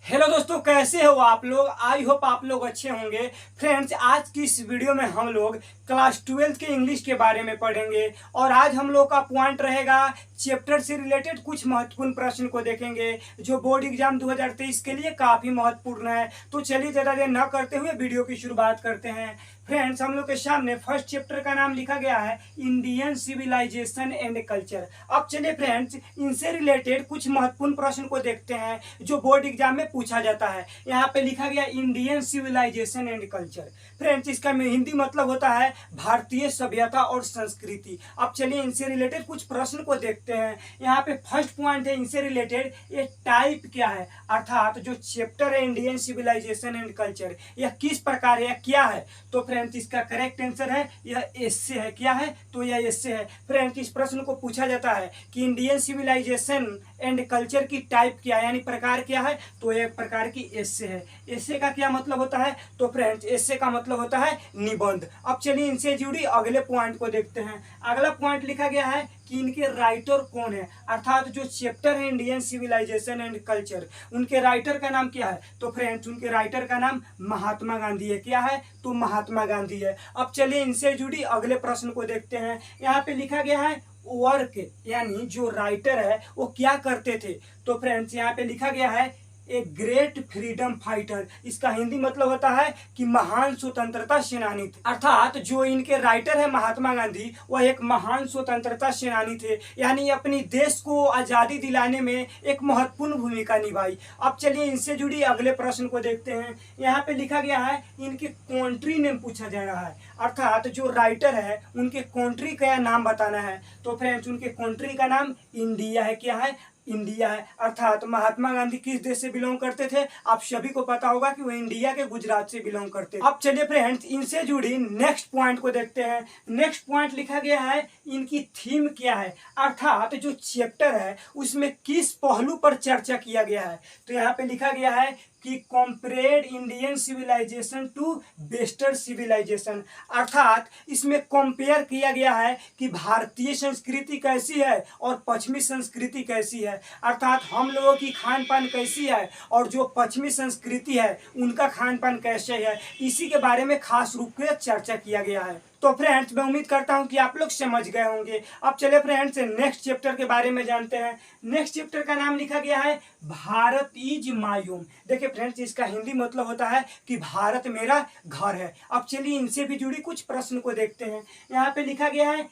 Hello दोस्तों, कैसे हो आप लोग। आई होप आप लोग अच्छे होंगे। फ्रेंड्स, आज की इस वीडियो में हम लोग क्लास 12 के इंग्लिश के बारे में पढ़ेंगे और आज हम लोग का पॉइंट रहेगा चैप्टर से रिलेटेड कुछ महत्वपूर्ण प्रश्न को देखेंगे जो बोर्ड एग्जाम 2023 के लिए काफी महत्वपूर्ण है। तो चलिए ज़्यादा देर न करते हुए वीडियो की शुरुआत करते हैं। फ्रेंड्स, हम लोग के सामने फर्स्ट चैप्टर का नाम लिखा गया है इंडियन सिविलाइजेशन एंड कल्चर। अब चलिए फ्रेंड्स, इनसे रिलेटेड कुछ महत्वपूर्ण प्रश्न को देखते हैं जो बोर्ड एग्जाम में पूछा जाता है। यहाँ पे लिखा गया Indian civilisation and culture. Friends, इसका हिंदी मतलब होता है भारतीय सभ्यता और संस्कृति। अब चलिए इनसे रिलेटेड कुछ प्रश्न को देखते हैं। यहाँ पे फर्स्ट पॉइंट है इनसे रिलेटेड, ये टाइप क्या है, अर्थात जो चैप्टर है इंडियन सिविलाइजेशन एंड कल्चर यह किस प्रकार है, क्या है। तो फ्रेंड्स, इसका करेक्ट आंसर है यह एस्से है। क्या है? तो यह एस्से है। फ्रेंड्स, इस प्रश्न को पूछा जाता है कि इंडियन सिविलाइजेशन एंड कल्चर की टाइप क्या है, यानी प्रकार क्या है। तो यह एक प्रकार की एस्से है। एस्से का क्या मतलब होता है? तो फ्रेंड्स, एस्से का मतलब होता है निबंध। अब चलिए इनसे जुड़ी अगले पॉइंट को देखते हैं। अगला पॉइंट लिखा गया है कि इनके राइटर कौन है, अर्थात जो चैप्टर है इंडियन सिविलाइजेशन एंड कल्चर उनके राइटर का नाम क्या है। तो फ्रेंड्स, उनके राइटर का नाम महात्मा गांधी है। क्या है? तो महात्मा गांधी है। अब चलिए इनसे जुड़ी अगले प्रश्न को देखते हैं। यहाँ पे लिखा गया है वर्क, यानी जो राइटर है वो क्या करते थे। तो फ्रेंड्स, यहाँ पे लिखा गया है ए ग्रेट फ्रीडम फाइटर। इसका हिंदी मतलब होता है कि महान स्वतंत्रता सेनानी थे। अर्थात जो इनके राइटर है महात्मा गांधी वह एक महान स्वतंत्रता सेनानी थे, यानी अपनी देश को आज़ादी दिलाने में एक महत्वपूर्ण भूमिका निभाई। अब चलिए इनसे जुड़ी अगले प्रश्न को देखते हैं। यहाँ पे लिखा गया है इनके कंट्री नेम पूछा जा रहा है, अर्थात जो राइटर है उनके कंट्री का नाम बताना है। तो फ्रेंड्स, उनके कंट्री का नाम इंडिया है। क्या है? इंडिया है। अर्थात महात्मा गांधी किस देश से बिलोंग करते थे? आप सभी को पता होगा कि वो इंडिया के गुजरात से बिलोंग करते थे। अब चलिए फ्रेंड्स, इनसे जुड़ी नेक्स्ट पॉइंट को देखते हैं। नेक्स्ट पॉइंट लिखा गया है इनकी थीम क्या है, अर्थात जो चैप्टर है उसमें किस पहलू पर चर्चा किया गया है। तो यहाँ पे लिखा गया है कि compared Indian civilisation to western civilisation, अर्थात इसमें कंपेयर किया गया है कि भारतीय संस्कृति कैसी है और पश्चिमी संस्कृति कैसी है। अर्थात हम लोगों की खान पान कैसी है और जो पश्चिमी संस्कृति है उनका खान पान कैसे है, इसी के बारे में खास रूप से चर्चा किया गया है। तो फ्रेंड्स, मैं उम्मीद करता हूं कि आप लोग समझ गए होंगे। अब चले फ्रेंड्स, नेक्स्ट चैप्टर के बारे में जानते हैं। नेक्स्ट चैप्टर का नाम लिखा गया है भारत इज माय होम। देखिए फ्रेंड्स, इसका हिंदी मतलब होता है कि भारत मेरा घर है। अब चलिए इनसे भी जुड़ी कुछ प्रश्न को देखते हैं। यहाँ पे लिखा गया है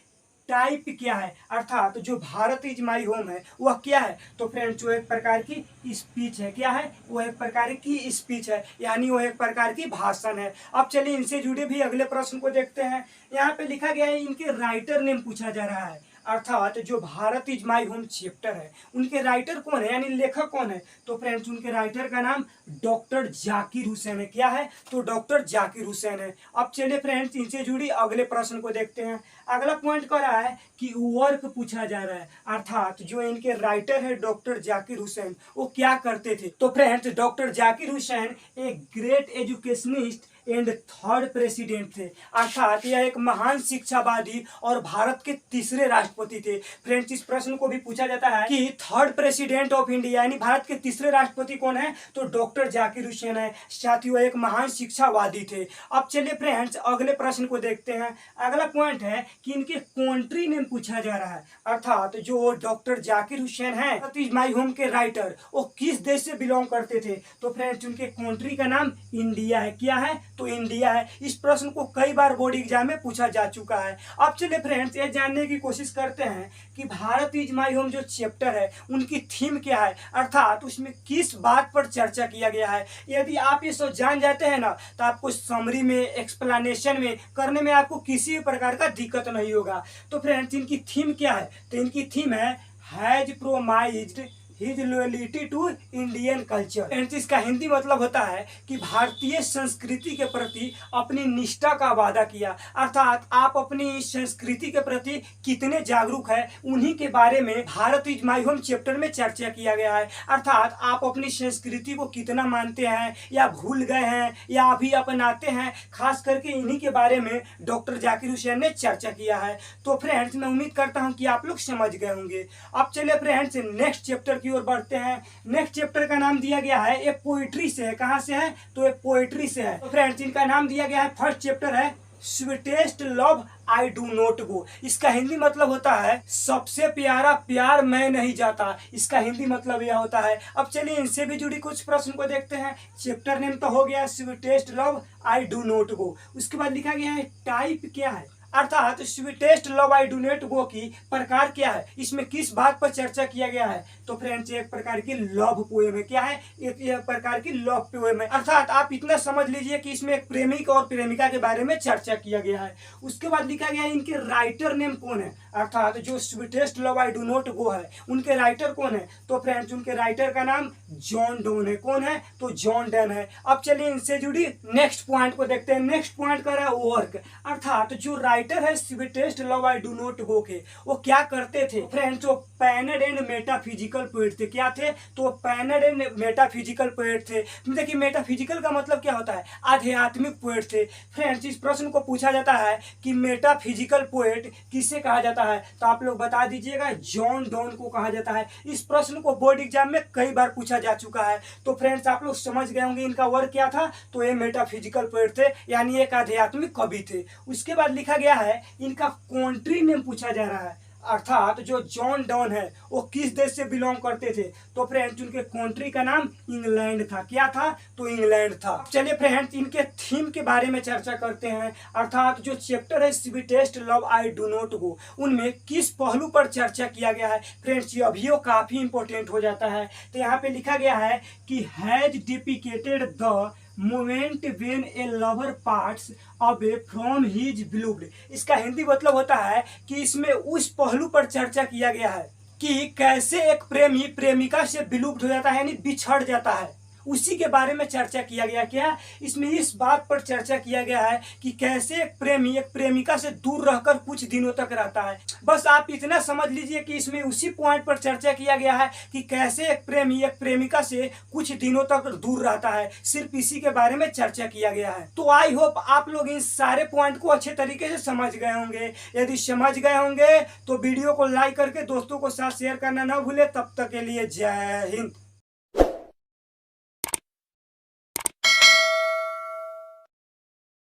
टाइप क्या है, अर्थात जो भारत इज माई होम है वह क्या है। तो फ्रेंड्स, वो एक प्रकार की स्पीच है। क्या है? वो एक प्रकार की स्पीच है, यानी वो एक प्रकार की भाषण है। अब चलिए इनसे जुड़े भी अगले प्रश्न को देखते हैं। यहाँ पे लिखा गया है इनके राइटर नेम पूछा जा रहा है, अर्थात जो Bharat is my home chapter है उनके राइटर कौन है, यानी लेखक कौन है। तो फ्रेंड्स, उनके राइटर का नाम डॉक्टर जाकिर हुसैन है। क्या है? तो डॉक्टर जाकिर हुसैन है। अब चलिए फ्रेंड्स, इनसे जुड़ी अगले प्रश्न को देखते हैं। अगला पॉइंट कर रहा है कि वर्क पूछा जा रहा है, अर्थात जो इनके राइटर है डॉक्टर जाकिर हुसैन वो क्या करते थे। तो फ्रेंड्स, डॉक्टर जाकिर हुसैन एक great educationist and third president थे, अर्थात यह एक महान शिक्षावादी और भारत के तीसरे राष्ट्रपति थे। फ्रेंड्स, इस प्रश्न को भी पूछा जाता है कि थर्ड प्रेसिडेंट ऑफ इंडिया यानी भारत के तीसरे राष्ट्रपति कौन है। तो डॉक्टर जाकिर हुसैन है। साथ ही वह एक महान शिक्षावादी थे। अब चलिए फ्रेंड्स, अगले प्रश्न को देखते हैं। अगला पॉइंट है कि इनके कंट्री नेम पूछा जा रहा है, अर्थात जो डॉक्टर जाकिर हुसैन है माई होम के राइटर वो किस देश से बिलोंग करते थे। तो फ्रेंड्स, उनके कंट्री का नाम इंडिया है। क्या है? तो इंडिया है। इस प्रश्न को कई बार बोर्ड एग्जाम में पूछा जा चुका है। अब चलिए फ्रेंड्स, ये जानने की कोशिश करते हैं कि भारत इज माई होम जो चैप्टर है उनकी थीम क्या है, अर्थात उसमें किस बात पर चर्चा किया गया है। यदि आप ये सब जान जाते हैं ना तो आपको समरी में, एक्सप्लेनेशन में करने में आपको किसी भी प्रकार का दिक्कत नहीं होगा। तो फ्रेंड्स, इनकी थीम क्या है? तो इनकी थीम है has promised his loyalty to Indian culture. And इसका हिंदी मतलब होता है कि भारतीय संस्कृति के प्रति अपनी निष्ठा का वादा किया, अर्थात आप अपनी संस्कृति के प्रति कितने जागरूक है उन्हीं के बारे में Bharat is my home chapter में चर्चा किया गया है। अर्थात आप अपनी संस्कृति को कितना मानते हैं या भूल गए हैं या अभी अपनाते हैं, खास करके इन्हीं के बारे में डॉक्टर जाकिर हुसैन ने चर्चा किया है। तो फ्रेंड्स, मैं उम्मीद करता हूँ कि आप लोग समझ गए होंगे। अब चलिए फ्रेंड्स, नेक्स्ट चैप्टर की ओर बढ़ते हैं। नेक्स्ट चैप्टर का नाम दिया गया है, ये पोइट्री से है। कहाँ से है? तो ये पोइट्री से है। तो फ्रेंड्स इनका नाम दिया गया है, फर्स्ट चैप्टर है sweetest love I do not go. इसका हिंदी मतलब होता है सबसे प्यारा प्यार मैं नहीं जाता। इसका हिंदी मतलब यह होता है। अब चलिए इनसे भी जुड़ी कुछ प्रश्न को देखते हैं। चैप्टर नेम तो हो गया sweetest love I do not go. उसके बाद लिखा गया है टाइप क्या है, अर्थात sweetest love I do not go की प्रकार क्या है, इसमें किस बात पर चर्चा किया गया है। तो फ्रेंड्स एक प्रकार की लव पोएम है। क्या है? एक प्रकार की लव पोएम है। अर्थात आप इतना समझ लीजिए कि इसमें एक प्रेमिक और प्रेमिका के बारे में चर्चा किया गया है। उसके बाद लिखा गया है इनके राइटर नेम कौन है, अर्थात जो sweetest love I do not go है उनके राइटर कौन है। तो फ्रेंड्स उनके राइटर का नाम जॉन डोन है। कौन है? तो जॉन डोन है। अब चलिए इनसे जुड़ी नेक्स्ट पॉइंट को देखते हैं। नेक्स्ट पॉइंट कर रहा है वर्क, अर्थात जो राइटर है sweetest love I do not go के, वो क्या करते थे। फ्रेंड्स वो पैनड एंड मेटाफिजिकल पोएट थे। क्या थे? तो पैनड एंड मेटाफिजिकल पोएट थे। देखिए मेटाफिजिकल का मतलब क्या होता है? आध्यात्मिक पोएट थे। फ्रेंड्स इस प्रश्न को पूछा जाता है कि मेटाफिजिकल पोएट किसे कहा जाता है, तो आप लोग बता दीजिएगा जॉन डोन को कहा जाता है। इस प्रश्न को बोर्ड एग्जाम में कई बार पूछा जा चुका है। तो फ्रेंड्स आप लोग समझ गए होंगे इनका वर्क क्या था। तो ये मेटाफिजिकल पोएट थे, यानी एक आध्यात्मिक कवि थे। उसके बाद लिखा गया है इनका कंट्री नेम पूछा जा रहा है, अर्थात जो जॉन डॉन है वो किस देश से बिलोंग करते थे। तो फ्रेंड्स उनके कंट्री का नाम इंग्लैंड था। क्या था? तो इंग्लैंड था। चलिए फ्रेंड्स इनके थीम के बारे में चर्चा करते हैं, अर्थात जो चैप्टर है sweetest love I do not go, उनमें किस पहलू पर चर्चा किया गया है। फ्रेंड्स ये अभी काफी इंपॉर्टेंट हो जाता है। तो यहाँ पे लिखा गया है कि has depicted the moment when a lover parts away from his beloved. इसका हिंदी मतलब होता है कि इसमें उस पहलू पर चर्चा किया गया है कि कैसे एक प्रेमी प्रेमिका से विलुप्त हो जाता है, यानी बिछड़ जाता है। उसी के बारे में चर्चा किया गया। क्या? इसमें इस बात पर चर्चा किया गया है कि कैसे एक प्रेमी एक प्रेमिका से दूर रहकर कुछ दिनों तक रहता है। बस आप इतना समझ लीजिए कि इसमें उसी पॉइंट पर चर्चा किया गया है कि कैसे एक प्रेमी एक प्रेमिका से कुछ दिनों तक दूर रहता है। सिर्फ इसी के बारे में चर्चा किया गया है। तो आई होप आप लोग इन सारे पॉइंट को अच्छे तरीके से समझ गए होंगे। यदि समझ गए होंगे तो वीडियो को लाइक करके दोस्तों को साथ शेयर करना ना भूले। तब तक के लिए जय हिंद।